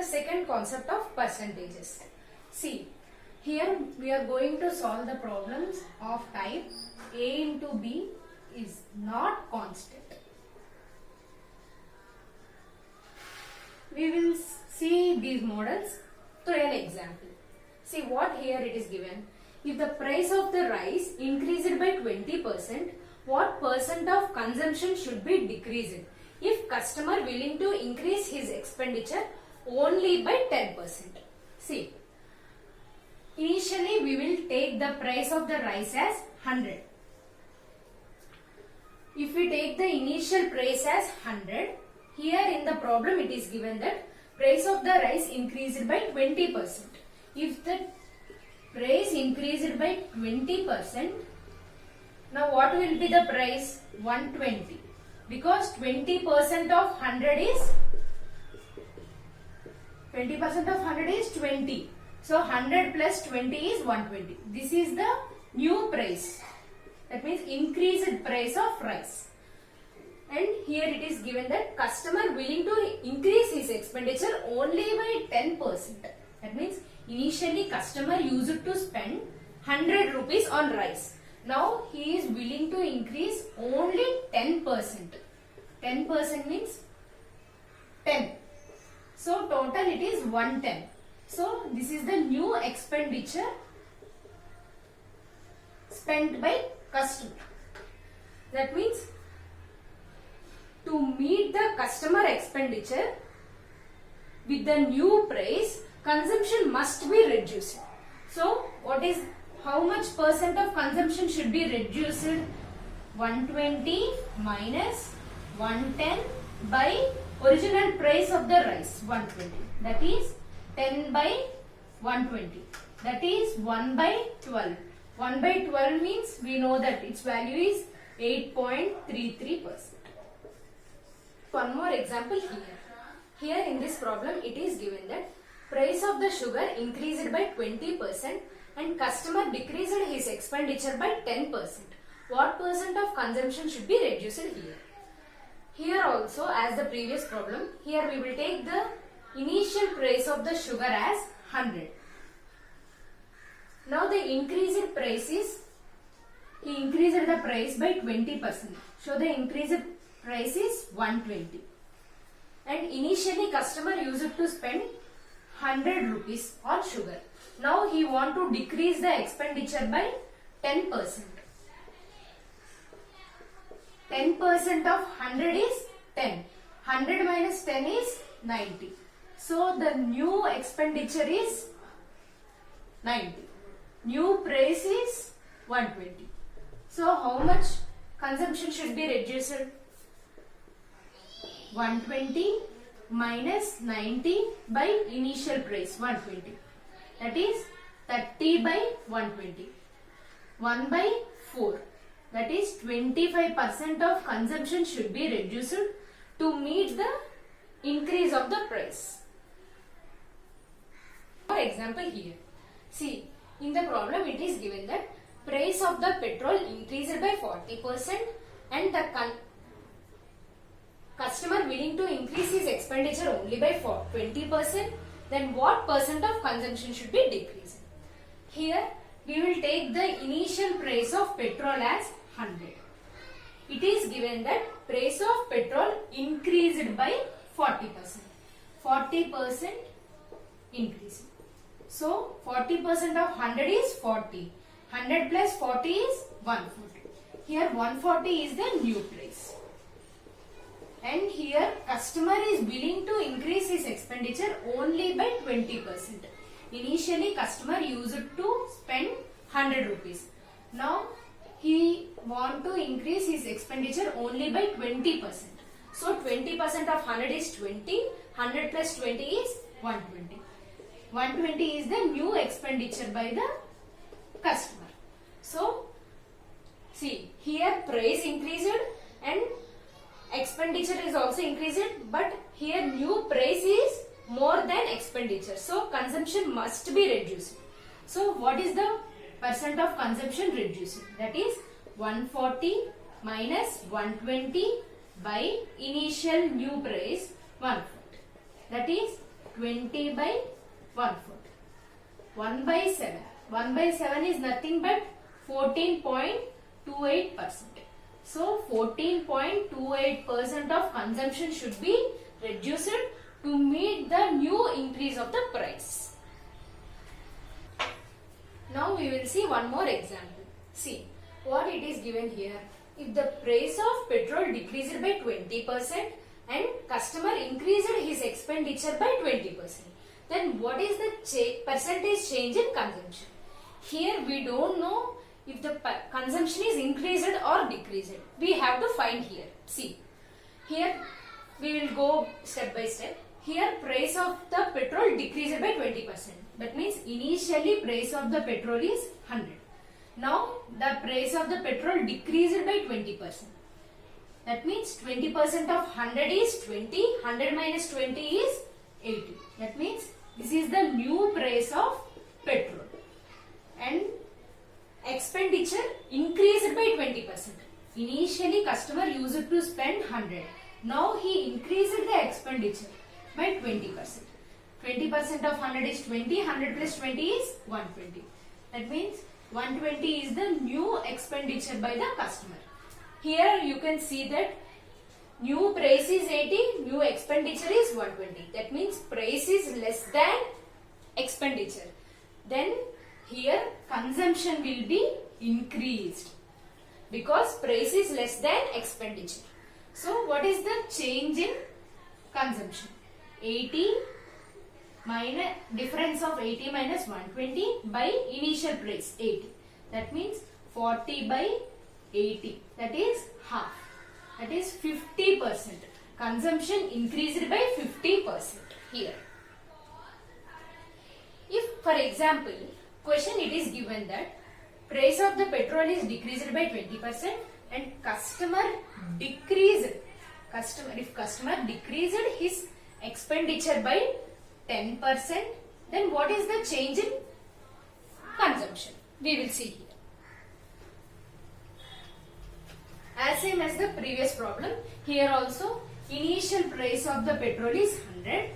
second concept of percentages. See, here we are going to solve the problems of type A into B is not constant. We will see these models through an example. See what here it is given. If the price of the rice increased by 20%, what percent of consumption should be decreased? If customer willing to increase his expenditure only by 10%. See, initially we will take the price of the rice as 100. If we take the initial price as 100, here in the problem it is given that price of the rice increased by 20%. If the price increased by 20%, now what will be the price? 120. Because 20% of 100 is 20. So 100 plus 20 is 120. This is the new price. That means increased price of rice. And here it is given that customer willing to increase his expenditure only by 10%. That means initially customer used to spend 100 rupees on rice. Now he is willing to increase only 10%. 10% means 10. So total it is 110. So this is the new expenditure spent by customer. That means to meet the customer expenditure with the new price, consumption must be reduced. So how much percent of consumption should be reduced? 120 minus 110 by original price of the rice 120. That is 10 by 120. That is 1 by 12. 1 by 12 means we know that its value is 8.33%. One more example here. Here in this problem it is given that price of the sugar increased by 20% and customer decreased his expenditure by 10%. What percent of consumption should be reduced here? Here also, as the previous problem, here we will take the initial price of the sugar as 100. Now the increased price is, he increased the price by 20%. So the increased price is 120. And initially customer used to spend 100 rupees on sugar. Now he want to decrease the expenditure by 10%. 10% of 100 is 10. 100 minus 10 is 90. So the new expenditure is 90. New price is 120. So how much consumption should be reduced? 120 minus 90 by initial price 120. That is 30 by 120. 1 by 4. That is 25% of consumption should be reduced to meet the increase of the price. For example here, see in the problem it is given that price of the petrol increased by 40% and the customer willing to increase his expenditure only by 20%, then what percent of consumption should be decreased? Here we will take the initial price of petrol as 100. It is given that price of petrol increased by 40%. 40% increase. So 40% of 100 is 40. 100 plus 40 is 140. Here 140 is the new price. And here customer is willing to increase his expenditure only by 20%. Initially customer used to spend 100 rupees. Now he want to increase his expenditure only by 20%. So 20% of 100 is 20. 100 plus 20 is 120. 120 is the new expenditure by the customer. So see here price increased and expenditure is also increased, but here new price is more than expenditure. So consumption must be reduced. So what is the percent of consumption reduced? That is 140 minus 120 by initial new price 140. That is 20 by 1/4. 1 by 7. 1 by 7 is nothing but 14.28%. So 14.28% of consumption should be reduced to meet the new increase of the price. Now we will see one more example. See what it is given here. If the price of petrol decreased by 20% and customer increased his expenditure by 20%, then what is the percentage change in consumption? Here we don't know if the consumption is increased or decreased. We have to find here. See, here we will go step by step. Here price of the petrol decreased by 20%. That means initially price of the petrol is 100. Now the price of the petrol decreased by 20%. That means 20% of 100 is 20. 100 minus 20 is 80. That means this is the new price of petrol. And expenditure increased by 20%. Initially customer used to spend 100. Now he increased the expenditure by 20%. 20% of 100 is 20. 100 plus 20 is 120. That means 120 is the new expenditure by the customer. Here you can see that new price is 80, new expenditure is 120. That means price is less than expenditure. Then here consumption will be increased because price is less than expenditure. So what is the change in consumption? 80 minus difference of 80 minus 120 by initial price 80. That means 40 by 80. That is half. That is 50%. Consumption increased by 50% here. If for example question it is given that price of the petrol is decreased by 20% and if customer decreased his expenditure by 10%, then what is the change in consumption? We will see here. As same as the previous problem, here also initial price of the petrol is 100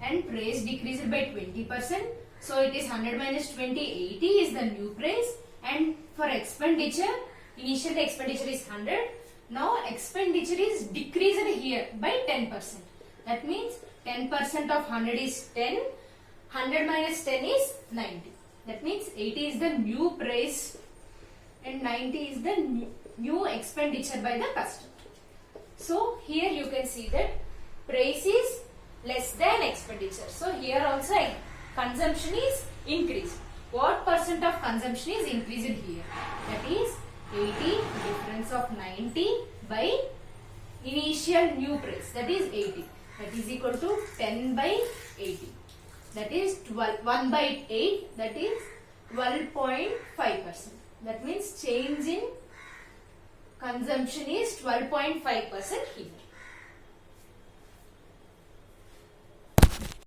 and price decreased by 20%. So it is 100 minus 20, 80 is the new price, and for expenditure, initial expenditure is 100. Now expenditure is decreased here by 10%. That means 10% of 100 is 10. 100 minus 10 is 90. That means 80 is the new price and 90 is the new expenditure by the customer. So here you can see that price is less than expenditure. So here also consumption is increased. What percent of consumption is increased here? That is 80 difference of 90 by initial new price. That is 80. That is equal to 10 by 80. That is 1 by 8. That is 12.5%. That means change in consumption is 12.5% here.